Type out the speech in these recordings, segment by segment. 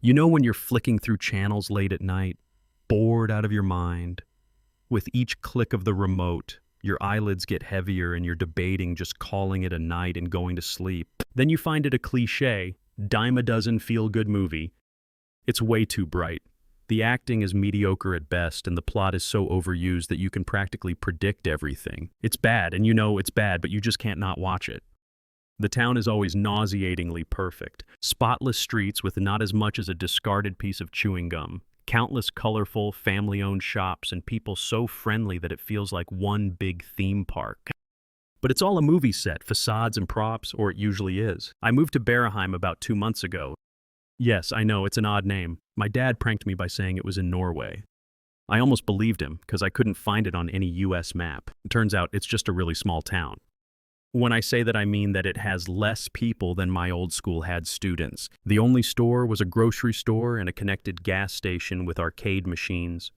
You know when you're flicking through channels late at night, bored out of your mind? With each click of the remote, your eyelids get heavier and you're debating just calling it a night and going to sleep. Then you find it a cliché, dime a dozen feel-good movie. It's way too bright. The acting is mediocre at best and the plot is so overused that you can practically predict everything. It's bad and you know it's bad, but you just can't not watch it. The town is always nauseatingly perfect. Spotless streets with not as much as a discarded piece of chewing gum. Countless colorful, family-owned shops and people so friendly that it feels like one big theme park. But it's all a movie set, facades and props, or it usually is. I moved to Baraheim about 2 months ago. Yes, I know, it's an odd name. My dad pranked me by saying it was in Norway. I almost believed him, because I couldn't find it on any US map. It turns out it's just a really small town. When I say that, I mean that it has less people than my old school had students. The only store was a grocery store and a connected gas station with arcade machines.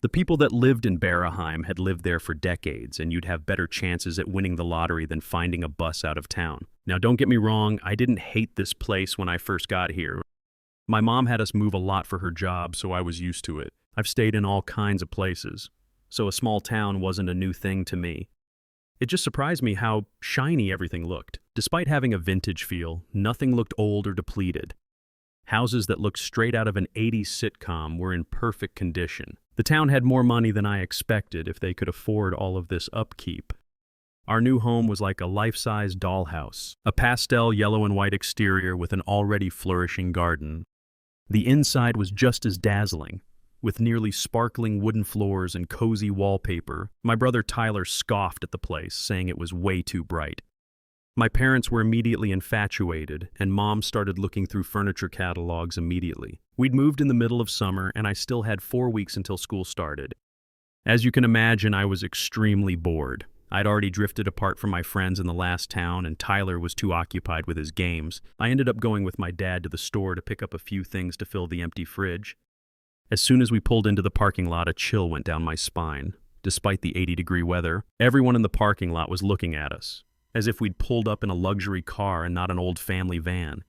The people that lived in Baraheim had lived there for decades, and you'd have better chances at winning the lottery than finding a bus out of town. Now, don't get me wrong, I didn't hate this place when I first got here. My mom had us move a lot for her job, so I was used to it. I've stayed in all kinds of places, so a small town wasn't a new thing to me. It just surprised me how shiny everything looked. Despite having a vintage feel, nothing looked old or depleted. Houses that looked straight out of an 80s sitcom were in perfect condition. The town had more money than I expected if they could afford all of this upkeep. Our new home was like a life-size dollhouse, a pastel yellow and white exterior with an already flourishing garden. The inside was just as dazzling, with nearly sparkling wooden floors and cozy wallpaper. My brother Tyler scoffed at the place, saying it was way too bright. My parents were immediately infatuated, and Mom started looking through furniture catalogs immediately. We'd moved in the middle of summer, and I still had 4 weeks until school started. As you can imagine, I was extremely bored. I'd already drifted apart from my friends in the last town, and Tyler was too occupied with his games. I ended up going with my dad to the store to pick up a few things to fill the empty fridge. As soon as we pulled into the parking lot, a chill went down my spine. Despite the 80-degree weather, everyone in the parking lot was looking at us, as if we'd pulled up in a luxury car and not an old family van.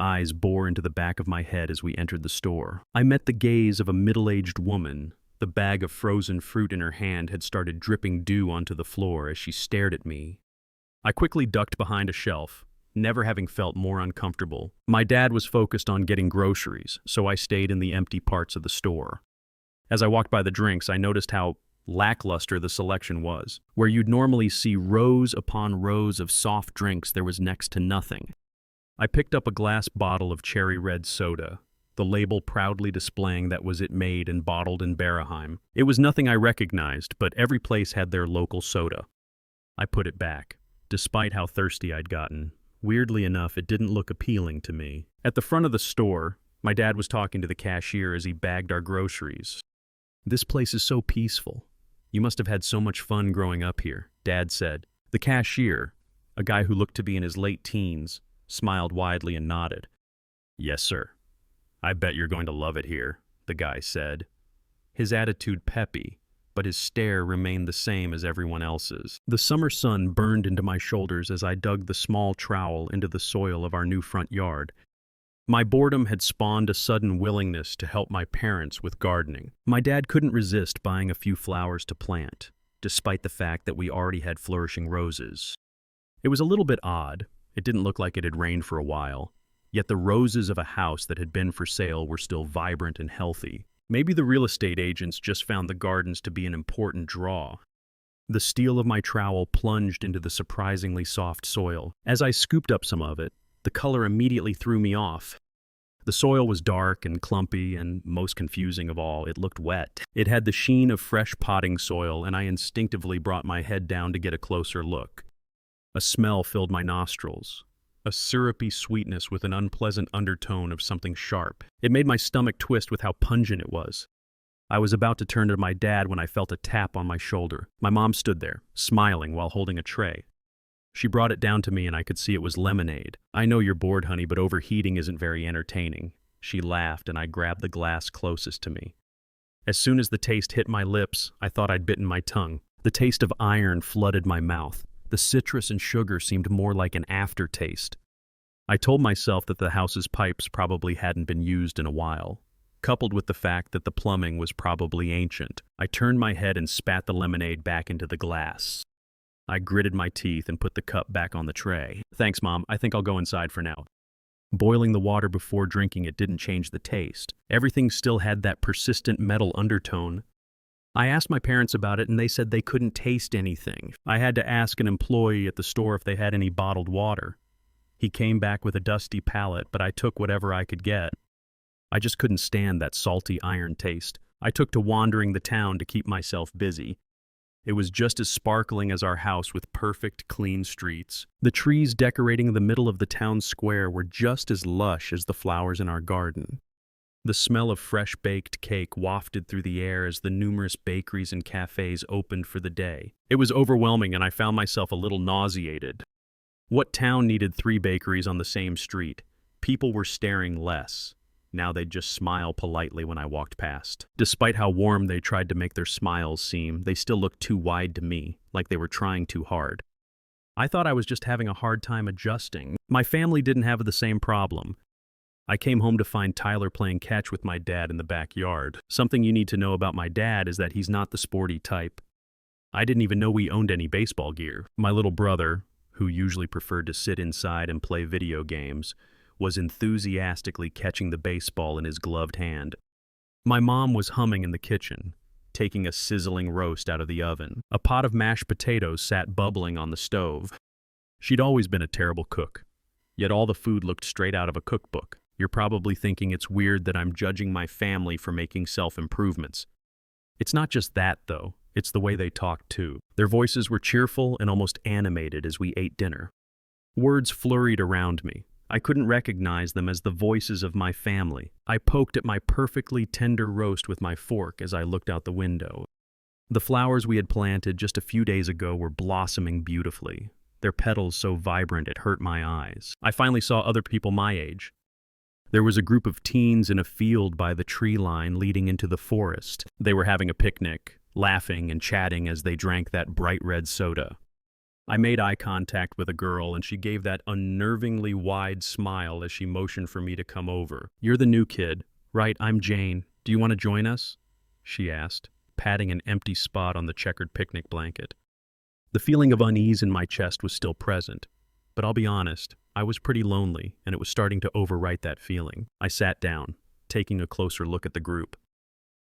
Eyes bore into the back of my head as we entered the store. I met the gaze of a middle-aged woman. The bag of frozen fruit in her hand had started dripping dew onto the floor as she stared at me. I quickly ducked behind a shelf, never having felt more uncomfortable. My dad was focused on getting groceries, so I stayed in the empty parts of the store. As I walked by the drinks, I noticed how lackluster the selection was. Where you'd normally see rows upon rows of soft drinks, there was next to nothing. I picked up a glass bottle of cherry red soda, the label proudly displaying that was it made and bottled in Baraheim. It was nothing I recognized, but every place had their local soda. I put it back, despite how thirsty I'd gotten. Weirdly enough, it didn't look appealing to me. At the front of the store, my dad was talking to the cashier as he bagged our groceries. "This place is so peaceful. You must have had so much fun growing up here," Dad said. The cashier, a guy who looked to be in his late teens, smiled widely and nodded. "Yes, sir. I bet you're going to love it here," the guy said. His attitude peppy, but his stare remained the same as everyone else's. The summer sun burned into my shoulders as I dug the small trowel into the soil of our new front yard. My boredom had spawned a sudden willingness to help my parents with gardening. My dad couldn't resist buying a few flowers to plant, despite the fact that we already had flourishing roses. It was a little bit odd. It didn't look like it had rained for a while, yet the roses of a house that had been for sale were still vibrant and healthy. Maybe the real estate agents just found the gardens to be an important draw. The steel of my trowel plunged into the surprisingly soft soil. As I scooped up some of it, the color immediately threw me off. The soil was dark and clumpy, and most confusing of all, it looked wet. It had the sheen of fresh potting soil, and I instinctively brought my head down to get a closer look. A smell filled my nostrils. A syrupy sweetness with an unpleasant undertone of something sharp. It made my stomach twist with how pungent it was. I was about to turn to my dad when I felt a tap on my shoulder. My mom stood there, smiling while holding a tray. She brought it down to me and I could see it was lemonade. "I know you're bored, honey, but overheating isn't very entertaining." She laughed and I grabbed the glass closest to me. As soon as the taste hit my lips, I thought I'd bitten my tongue. The taste of iron flooded my mouth. The citrus and sugar seemed more like an aftertaste. I told myself that the house's pipes probably hadn't been used in a while, coupled with the fact that the plumbing was probably ancient. I turned my head and spat the lemonade back into the glass. I gritted my teeth and put the cup back on the tray. Thanks, Mom. I think I'll go inside for now. Boiling the water before drinking it didn't change the taste. Everything still had that persistent metal undertone. I asked my parents about it and they said they couldn't taste anything. I had to ask an employee at the store if they had any bottled water. He came back with a dusty pallet, but I took whatever I could get. I just couldn't stand that salty iron taste. I took to wandering the town to keep myself busy. It was just as sparkling as our house with perfect, clean streets. The trees decorating the middle of the town square were just as lush as the flowers in our garden. The smell of fresh baked cake wafted through the air as the numerous bakeries and cafes opened for the day. It was overwhelming and I found myself a little nauseated. What town needed 3 bakeries on the same street? People were staring less. Now they'd just smile politely when I walked past. Despite how warm they tried to make their smiles seem, they still looked too wide to me, like they were trying too hard. I thought I was just having a hard time adjusting. My family didn't have the same problem. I came home to find Tyler playing catch with my dad in the backyard. Something you need to know about my dad is that he's not the sporty type. I didn't even know we owned any baseball gear. My little brother, who usually preferred to sit inside and play video games, was enthusiastically catching the baseball in his gloved hand. My mom was humming in the kitchen, taking a sizzling roast out of the oven. A pot of mashed potatoes sat bubbling on the stove. She'd always been a terrible cook, yet all the food looked straight out of a cookbook. You're probably thinking it's weird that I'm judging my family for making self-improvements. It's not just that, though. It's the way they talked, too. Their voices were cheerful and almost animated as we ate dinner. Words flurried around me. I couldn't recognize them as the voices of my family. I poked at my perfectly tender roast with my fork as I looked out the window. The flowers we had planted just a few days ago were blossoming beautifully, their petals so vibrant it hurt my eyes. I finally saw other people my age. There was a group of teens in a field by the tree line leading into the forest. They were having a picnic, laughing and chatting as they drank that bright red soda. I made eye contact with a girl, and she gave that unnervingly wide smile as she motioned for me to come over. "You're the new kid, right? I'm Jane. Do you want to join us?" she asked, patting an empty spot on the checkered picnic blanket. The feeling of unease in my chest was still present, but I'll be honest, I was pretty lonely, and it was starting to overwrite that feeling. I sat down, taking a closer look at the group.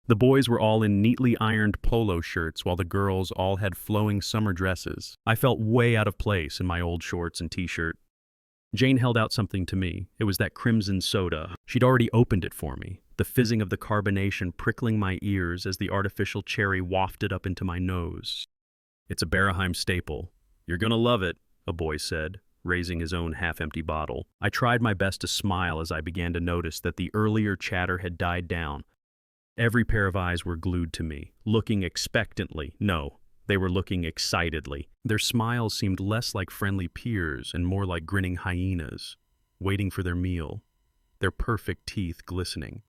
The boys were all in neatly ironed polo shirts while the girls all had flowing summer dresses. I felt way out of place in my old shorts and t-shirt. Jane held out something to me. It was that crimson soda. She'd already opened it for me, the fizzing of the carbonation prickling my ears as the artificial cherry wafted up into my nose. "It's a Beraheim staple. You're gonna love it," a boy said, raising his own half-empty bottle. I tried my best to smile as I began to notice that the earlier chatter had died down. Every pair of eyes were glued to me, looking expectantly. No, they were looking excitedly. Their smiles seemed less like friendly peers and more like grinning hyenas, waiting for their meal, their perfect teeth glistening.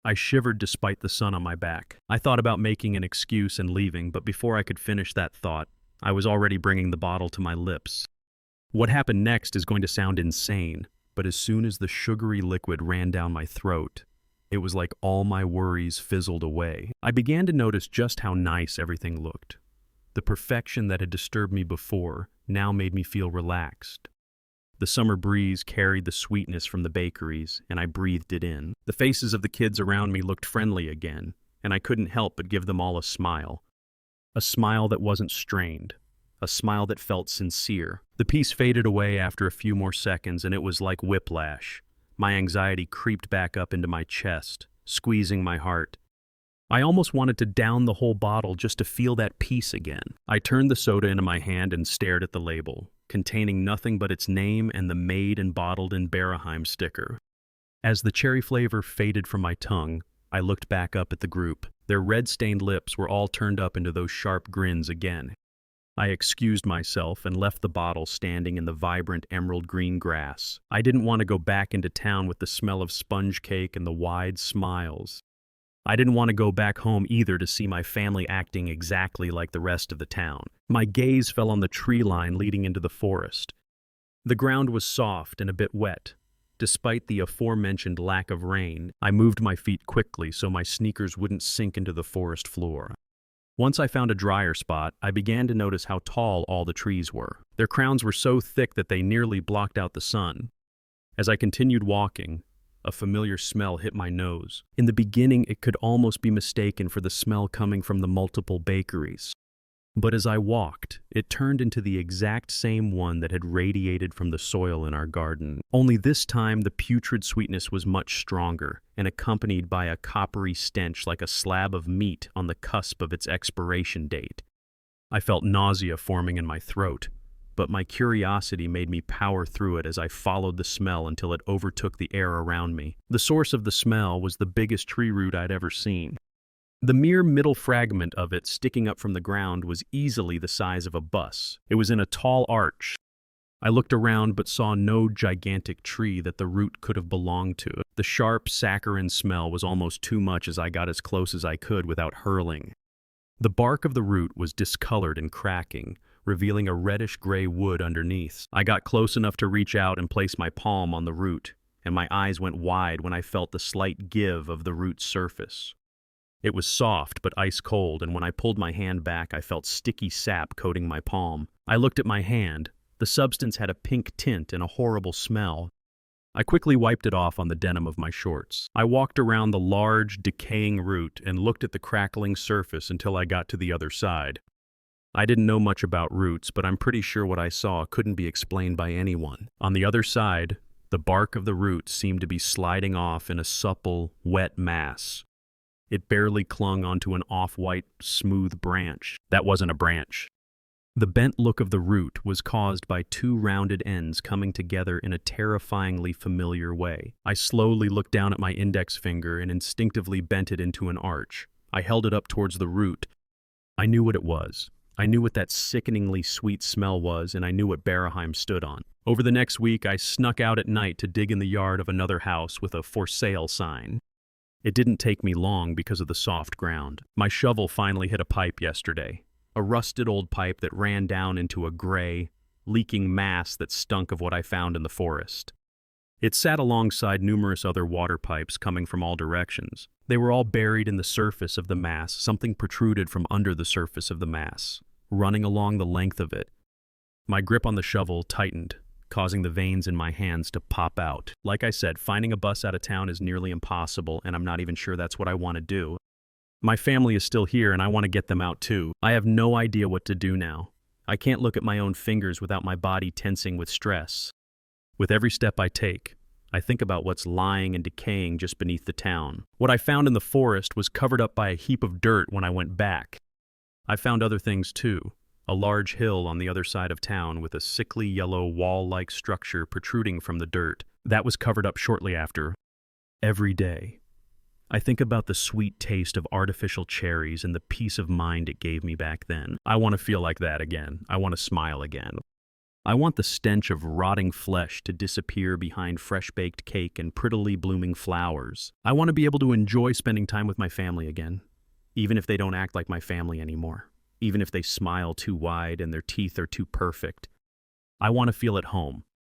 I shivered despite the sun on my back. I thought about making an excuse and leaving, but before I could finish that thought, I was already bringing the bottle to my lips. What happened next is going to sound insane, but as soon as the sugary liquid ran down my throat, it was like all my worries fizzled away. I began to notice just how nice everything looked. The perfection that had disturbed me before now made me feel relaxed. The summer breeze carried the sweetness from the bakeries, and I breathed it in. The faces of the kids around me looked friendly again, and I couldn't help but give them all a smile. A smile that wasn't strained. A smile that felt sincere. The peace faded away after a few more seconds, and it was like whiplash. My anxiety creeped back up into my chest, squeezing my heart. I almost wanted to down the whole bottle just to feel that peace again. I turned the soda into my hand and stared at the label, containing nothing but its name and the made and bottled in Beraheim sticker. As the cherry flavor faded from my tongue, I looked back up at the group. Their red-stained lips were all turned up into those sharp grins again. I excused myself and left the bottle standing in the vibrant emerald green grass. I didn't want to go back into town with the smell of sponge cake and the wide smiles. I didn't want to go back home either to see my family acting exactly like the rest of the town. My gaze fell on the tree line leading into the forest. The ground was soft and a bit wet. Despite the aforementioned lack of rain, I moved my feet quickly so my sneakers wouldn't sink into the forest floor. Once I found a drier spot, I began to notice how tall all the trees were. Their crowns were so thick that they nearly blocked out the sun. As I continued walking, a familiar smell hit my nose. In the beginning, it could almost be mistaken for the smell coming from the multiple bakeries. But as I walked, it turned into the exact same one that had radiated from the soil in our garden. Only this time, the putrid sweetness was much stronger and accompanied by a coppery stench like a slab of meat on the cusp of its expiration date. I felt nausea forming in my throat, but my curiosity made me power through it as I followed the smell until it overtook the air around me. The source of the smell was the biggest tree root I'd ever seen. The mere middle fragment of it sticking up from the ground was easily the size of a bus. It was in a tall arch. I looked around but saw no gigantic tree that the root could have belonged to. The sharp, saccharine smell was almost too much as I got as close as I could without hurling. The bark of the root was discolored and cracking, revealing a reddish-gray wood underneath. I got close enough to reach out and place my palm on the root, and my eyes went wide when I felt the slight give of the root's surface. It was soft but ice cold, and when I pulled my hand back, I felt sticky sap coating my palm. I looked at my hand. The substance had a pink tint and a horrible smell. I quickly wiped it off on the denim of my shorts. I walked around the large, decaying root and looked at the crackling surface until I got to the other side. I didn't know much about roots, but I'm pretty sure what I saw couldn't be explained by anyone. On the other side, the bark of the root seemed to be sliding off in a supple, wet mass. It barely clung onto an off-white, smooth branch. That wasn't a branch. The bent look of the root was caused by two rounded ends coming together in a terrifyingly familiar way. I slowly looked down at my index finger and instinctively bent it into an arch. I held it up towards the root. I knew what it was. I knew what that sickeningly sweet smell was, and I knew what Baraheim stood on. Over the next week, I snuck out at night to dig in the yard of another house with a "for sale" sign. It didn't take me long because of the soft ground. My shovel finally hit a pipe yesterday, a rusted old pipe that ran down into a gray, leaking mass that stunk of what I found in the forest. It sat alongside numerous other water pipes coming from all directions. They were all buried in the surface of the mass. Something protruded from under the surface of the mass, running along the length of it. My grip on the shovel tightened, causing the veins in my hands to pop out. Like I said, finding a bus out of town is nearly impossible, and I'm not even sure that's what I want to do. My family is still here, and I want to get them out too. I have no idea what to do now. I can't look at my own fingers without my body tensing with stress. With every step I take, I think about what's lying and decaying just beneath the town. What I found in the forest was covered up by a heap of dirt when I went back. I found other things too. A large hill on the other side of town with a sickly yellow wall-like structure protruding from the dirt. That was covered up shortly after. Every day, I think about the sweet taste of artificial cherries and the peace of mind it gave me back then. I want to feel like that again. I want to smile again. I want the stench of rotting flesh to disappear behind fresh-baked cake and prettily blooming flowers. I want to be able to enjoy spending time with my family again, even if they don't act like my family anymore. Even if they smile too wide and their teeth are too perfect. I want to feel at home,